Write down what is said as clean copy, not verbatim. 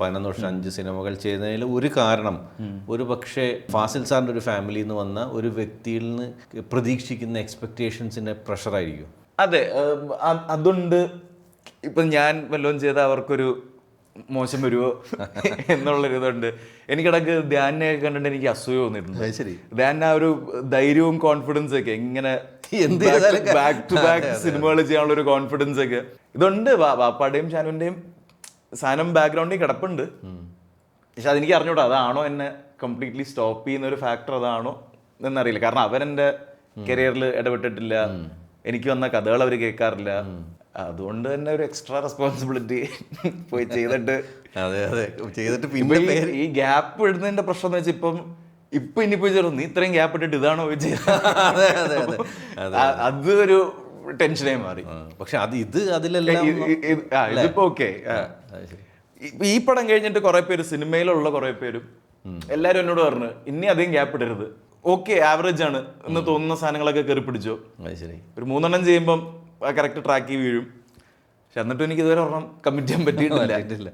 11 വർഷം 5 സിനിമകൾ ചെയ്യുന്നതിൽ ഒരു കാരണം ഒരു പക്ഷേ ഫാസിൽ സാറിൻ്റെ ഒരു ഫാമിലിയിൽ നിന്ന് വന്ന ഒരു വ്യക്തിയിൽ നിന്ന് പ്രതീക്ഷിക്കുന്ന എക്സ്പെക്റ്റേഷൻസിൻ്റെ പ്രഷറായിരിക്കും. അതെ, അതുണ്ട്. ഇപ്പം ഞാൻ വല്ലതും ചെയ്താൽ അവർക്കൊരു മോശം വരുമോ എന്നുള്ളൊരിതുണ്ട്. എനിക്കിടക്ക് ധ്യാനെ കണ്ടിട്ട് എനിക്ക് അസൂയ തോന്നിയിട്ടുണ്ട്. ശരി, ധ്യാൻ ആ ഒരു ധൈര്യവും കോൺഫിഡൻസ് ഒക്കെ ഇങ്ങനെ ബാക്ക് ടു ബാക്ക് സിനിമകൾ ചെയ്യാനുള്ള ഒരു കോൺഫിഡൻസ് ഒക്കെ ഇതുണ്ട്. വാപ്പാടെയും ഷാനുവിൻ്റെയും സാധനം ബാക്ക്ഗ്രൗണ്ടിൽ കിടപ്പുണ്ട്. പക്ഷെ അതെനിക്ക് അറിഞ്ഞൂടാ അതാണോ എന്നെ കംപ്ലീറ്റ്ലി സ്റ്റോപ്പ് ചെയ്യുന്ന ഒരു ഫാക്ടർ അതാണോ എന്നറിയില്ല. കാരണം അവരെൻ്റെ കരിയറിൽ ഇടപെട്ടിട്ടില്ല, എനിക്ക് വന്ന കഥകൾ അവർ കേൾക്കാറില്ല. അതുകൊണ്ട് തന്നെ ഒരു എക്സ്ട്രാ റെസ്പോൺസിബിലിറ്റി പോയി ചെയ്തിട്ട് പിന്നെ ഈ ഗ്യാപ്പ് ഇടുന്നതിന്റെ പ്രശ്നം എന്ന് വെച്ചാൽ ഇപ്പൊ ഇനിയിപ്പോ ചേർന്നു നീ ഇത്രയും ഗ്യാപ്പ് ഇട്ടിട്ട് ഇതാണോ പോയി ചെയ്തത്, അത് ഒരു ടെൻഷനായി മാറി. പക്ഷെ ഇതിപ്പോ ഓക്കെ. ഈ പടം കഴിഞ്ഞിട്ട് കുറെ പേര് സിനിമയിലുള്ള കുറെ പേരും എല്ലാരും എന്നോട് പറഞ്ഞു ഇനി അധികം ഗ്യാപ്പ് ഇടരുത്, ഓക്കെ ആവറേജ് ആണ് എന്ന് തോന്നുന്ന സാധനങ്ങളൊക്കെ കയറി പിടിച്ചോ. ഒരു 3 എണ്ണം ചെയ്യുമ്പം കറക്റ്റ് ട്രാക്കിൽ വീഴും. പക്ഷെ എന്നിട്ടും എനിക്ക് ഇതുവരെ ഒരെണ്ണം കമ്മിറ്റ് ചെയ്യാൻ പറ്റിയിട്ടില്ല.